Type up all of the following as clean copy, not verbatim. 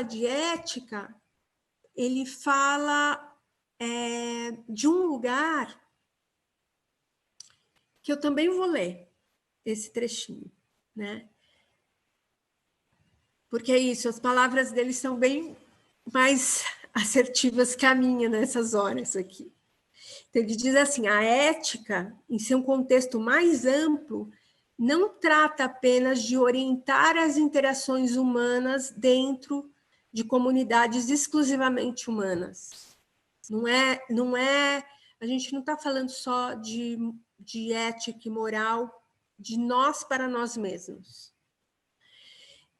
de ética, ele fala de um lugar que eu também vou ler esse trechinho, né? Porque é isso, as palavras dele são bem mais assertivas que a minha nessas horas aqui. Então, ele diz assim, a ética, em seu contexto mais amplo, não trata apenas de orientar as interações humanas dentro de comunidades exclusivamente humanas. Não é, a gente não está falando só de ética e moral de nós para nós mesmos.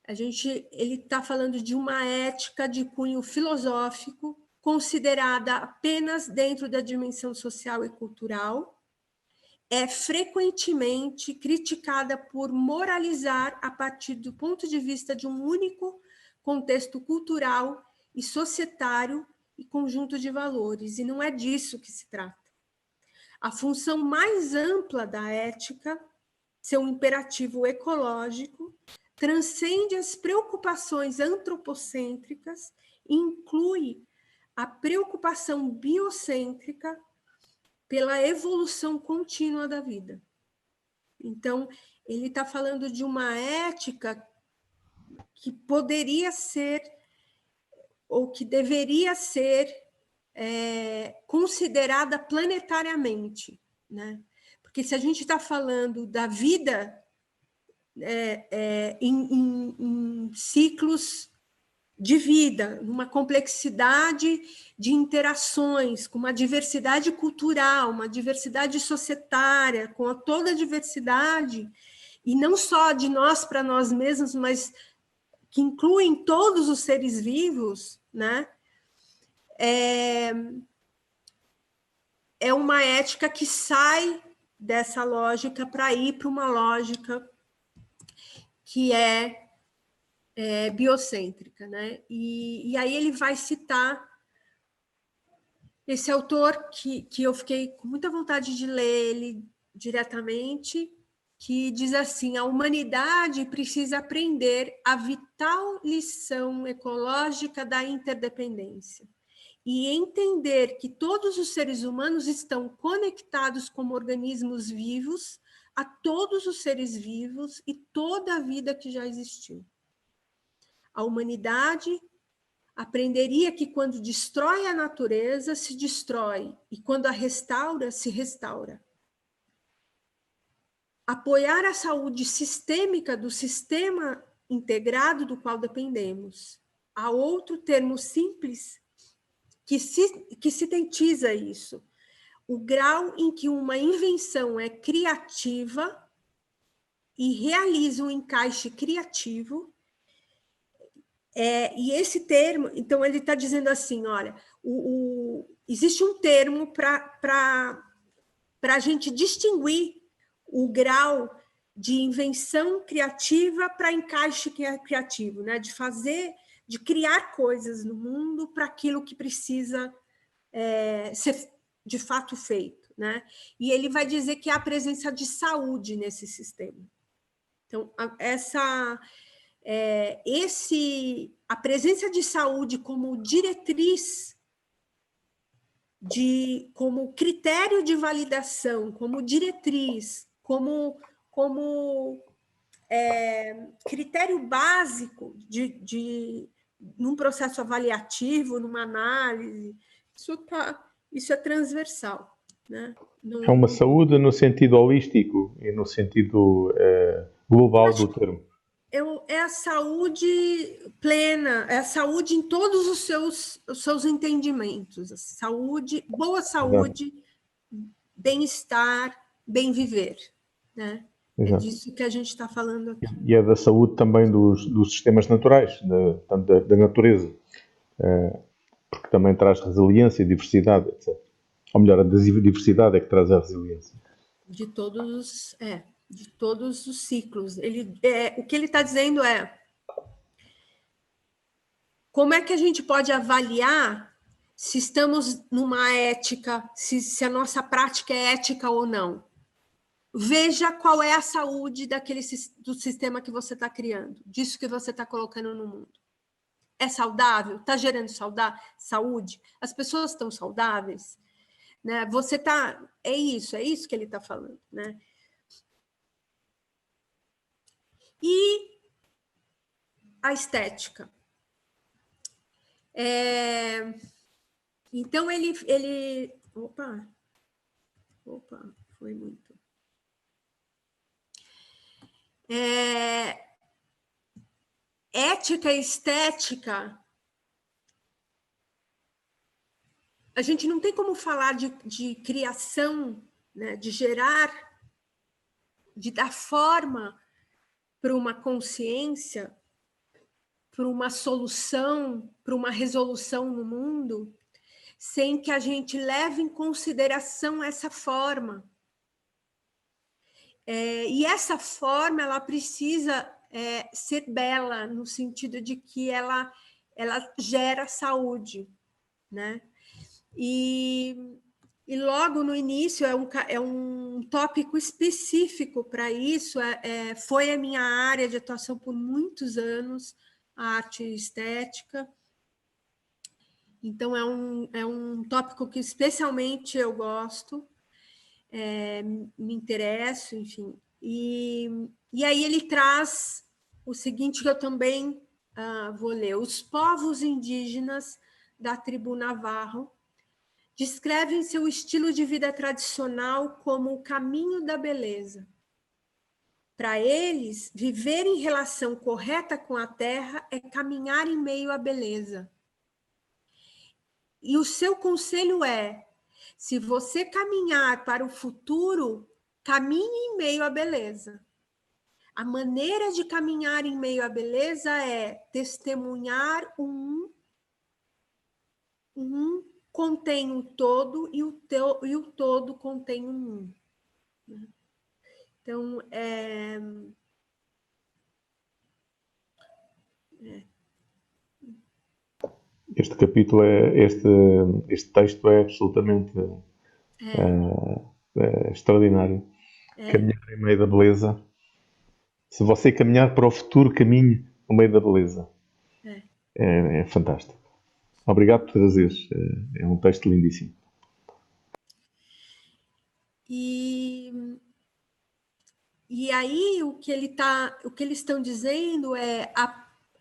Ele está falando de uma ética de cunho filosófico, considerada apenas dentro da dimensão social e cultural, é frequentemente criticada por moralizar a partir do ponto de vista de um único contexto cultural e societário e conjunto de valores, e não é disso que se trata. A função mais ampla da ética, seu imperativo ecológico, transcende as preocupações antropocêntricas e inclui a preocupação biocêntrica pela evolução contínua da vida. Então, ele está falando de uma ética que poderia ser, ou que deveria ser, considerada planetariamente, né? Porque se a gente está falando da vida em ciclos de vida, numa complexidade de interações, com uma diversidade cultural, uma diversidade societária, com toda a diversidade, e não só de nós para nós mesmos, mas que incluem todos os seres vivos, né? É uma ética que sai dessa lógica para ir para uma lógica que é biocêntrica, né? E aí ele vai citar esse autor que eu fiquei com muita vontade de ler ele diretamente, que diz assim: a humanidade precisa aprender a vital lição ecológica da interdependência e entender que todos os seres humanos estão conectados como organismos vivos a todos os seres vivos e toda a vida que já existiu. A humanidade aprenderia que quando destrói a natureza, se destrói, e quando a restaura, se restaura. Apoiar a saúde sistêmica do sistema integrado do qual dependemos. Há outro termo simples que sintetiza isso. O grau em que uma invenção é criativa e realiza um encaixe criativo. E esse termo, então ele está dizendo assim, olha, existe um termo para a gente distinguir o grau de invenção criativa para encaixe criativo, né? De criar coisas no mundo para aquilo que precisa ser de fato feito, né? E ele vai dizer que há a presença de saúde nesse sistema. Então, a presença de saúde como diretriz, como critério de validação, como diretriz, como critério básico num processo avaliativo, numa análise, isso é transversal, né? É uma saúde no sentido holístico e no sentido global do termo. É a saúde plena, é a saúde em todos os seus entendimentos. Boa saúde, bem-estar, bem viver, né? Exato. É disso que a gente está falando aqui. E é da saúde também dos sistemas naturais, tanto da natureza, porque também traz resiliência e diversidade, etc. Ou melhor, a diversidade é que traz a resiliência. De todos os ciclos. O que ele está dizendo é como é que a gente pode avaliar se estamos numa ética, se a nossa prática é ética ou não. Veja qual é a saúde do sistema que você está criando, disso que você está colocando no mundo. é saudável? Está gerando saúde? As pessoas estão saudáveis? Né? Você tá... É isso que ele está falando. Né? E a estética. Então, ele... Opa, foi muito. Ética e estética, a gente não tem como falar de criação, né, de gerar, de dar forma para uma consciência, para uma solução, para uma resolução no mundo, sem que a gente leve em consideração essa forma. E essa forma, ela precisa ser bela, no sentido de que ela gera saúde, né? E logo no início é um tópico específico para isso, foi a minha área de atuação por muitos anos, a arte estética. Então, é um tópico que especialmente eu gosto, me interesso, enfim. E aí ele traz o seguinte, que eu também vou ler. Os povos indígenas da tribo Navarro descrevem seu estilo de vida tradicional como o caminho da beleza. Para eles, viver em relação correta com a terra é caminhar em meio à beleza. E o seu conselho é: se você caminhar para o futuro, caminhe em meio à beleza. A maneira de caminhar em meio à beleza é testemunhar um contém o todo e o todo contém o um. Então, Este capítulo este texto é absolutamente extraordinário. Caminhar em meio da beleza. Se você caminhar para o futuro, caminhe no meio da beleza. É fantástico. Obrigado por trazeres. É um texto lindíssimo. E aí o que eles estão dizendo é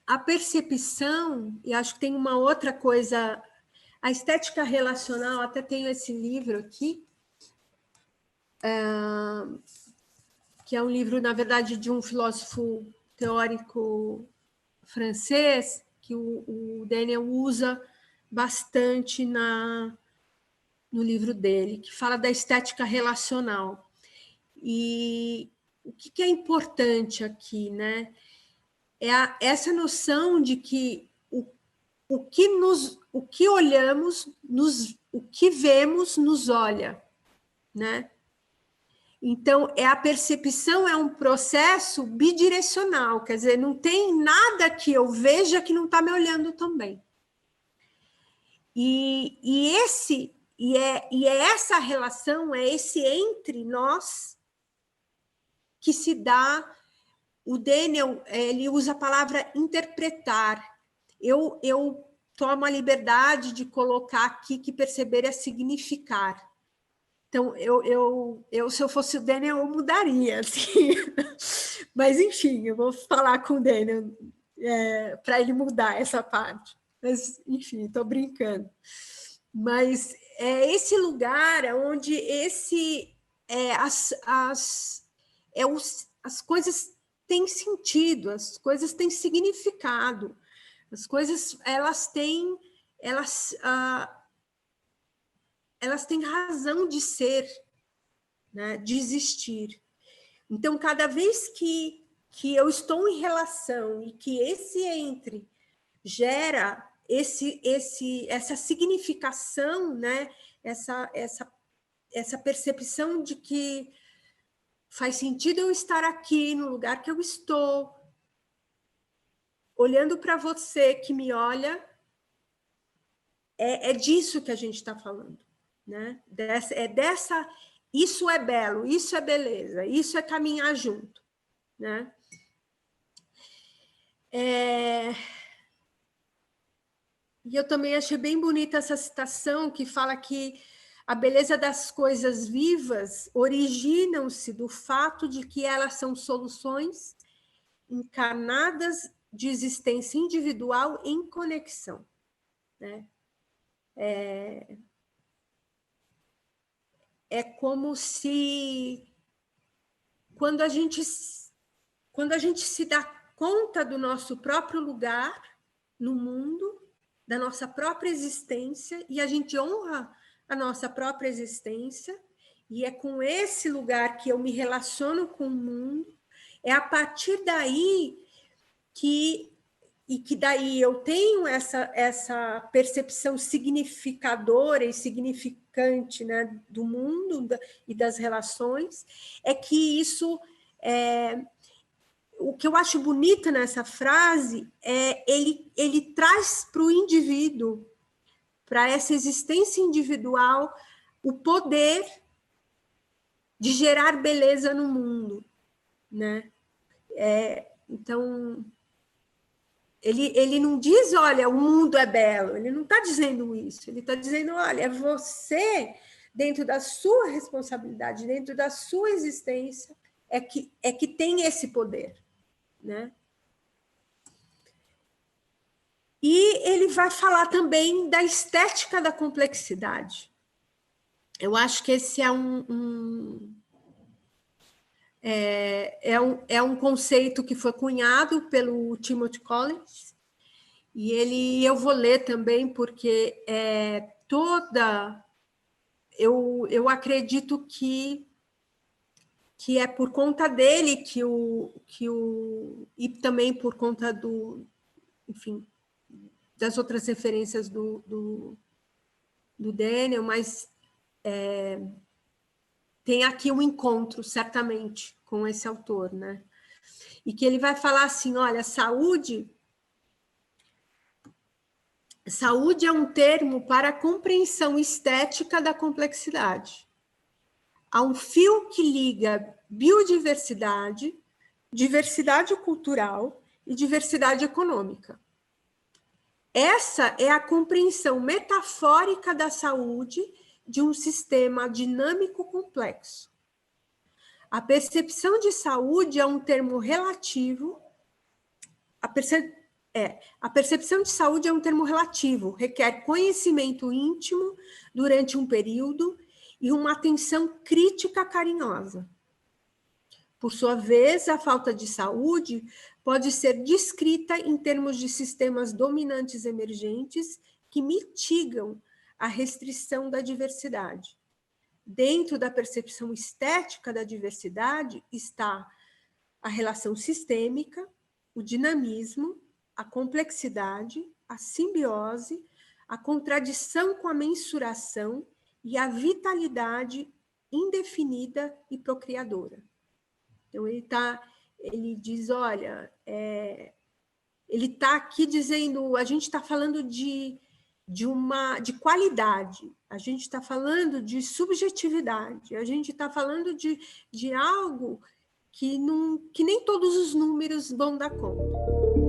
a percepção, e acho que tem uma outra coisa, a estética relacional, até tenho esse livro aqui, que é um livro, na verdade, de um filósofo teórico francês, que o Daniel usa bastante no livro dele, que fala da estética relacional. E o que é importante aqui, né? Essa noção de que o que olhamos, o que vemos nos olha, né? Então, a percepção é um processo bidirecional, quer dizer, não tem nada que eu veja que não está me olhando também. E é essa relação, é esse entre nós que se dá. O Daniel, ele usa a palavra interpretar. Eu tomo a liberdade de colocar aqui que perceber é significar. Então, se eu fosse o Daniel, eu mudaria, assim. Mas, enfim, eu vou falar com o Daniel para ele mudar essa parte. Mas, enfim, estou brincando. Mas é esse lugar onde as coisas têm sentido, as coisas têm significado, as coisas elas têm razão de ser, né, de existir. Então, cada vez que eu estou em relação e que esse entre gera essa significação, né, essa percepção de que faz sentido eu estar aqui no lugar que eu estou, olhando para você que me olha, é disso que a gente está falando, né? Isso é belo, isso é beleza, isso é caminhar junto, né? E eu também achei bem bonita essa citação que fala que a beleza das coisas vivas originam-se do fato de que elas são soluções encarnadas de existência individual em conexão, né? É como se quando a gente se dá conta do nosso próprio lugar no mundo, da nossa própria existência, e a gente honra a nossa própria existência, e é com esse lugar que eu me relaciono com o mundo, é a partir daí que daí eu tenho essa percepção significadora e significante, né, do mundo e das relações, é que isso o que eu acho bonito nessa frase é ele traz para o indivíduo, para essa existência individual, o poder de gerar beleza no mundo, né? Então, ele não diz, olha, o mundo é belo, ele não está dizendo isso, ele está dizendo, olha, é você, dentro da sua responsabilidade, dentro da sua existência, é que tem esse poder, né? E ele vai falar também da estética da complexidade. Eu acho que esse é um conceito que foi cunhado pelo Timothy Collins, e eu vou ler também, porque eu acredito que é por conta dele e também por conta enfim, das outras referências do Daniel, mas tem aqui um encontro, certamente, com esse autor, né? E que ele vai falar assim, olha, saúde é um termo para a compreensão estética da complexidade. Há um fio que liga biodiversidade, diversidade cultural e diversidade econômica. Essa é a compreensão metafórica da saúde de um sistema dinâmico complexo. A percepção de saúde é um termo relativo. A percepção de saúde é um termo relativo, requer conhecimento íntimo durante um período e uma atenção crítica carinhosa. Por sua vez, a falta de saúde pode ser descrita em termos de sistemas dominantes emergentes que mitigam a restrição da diversidade. Dentro da percepção estética da diversidade está a relação sistêmica, o dinamismo, a complexidade, a simbiose, a contradição com a mensuração e a vitalidade indefinida e procriadora. Então, ele diz, olha, ele está aqui dizendo, a gente está falando de qualidade, a gente está falando de subjetividade, a gente está falando de algo que nem todos os números vão dar conta.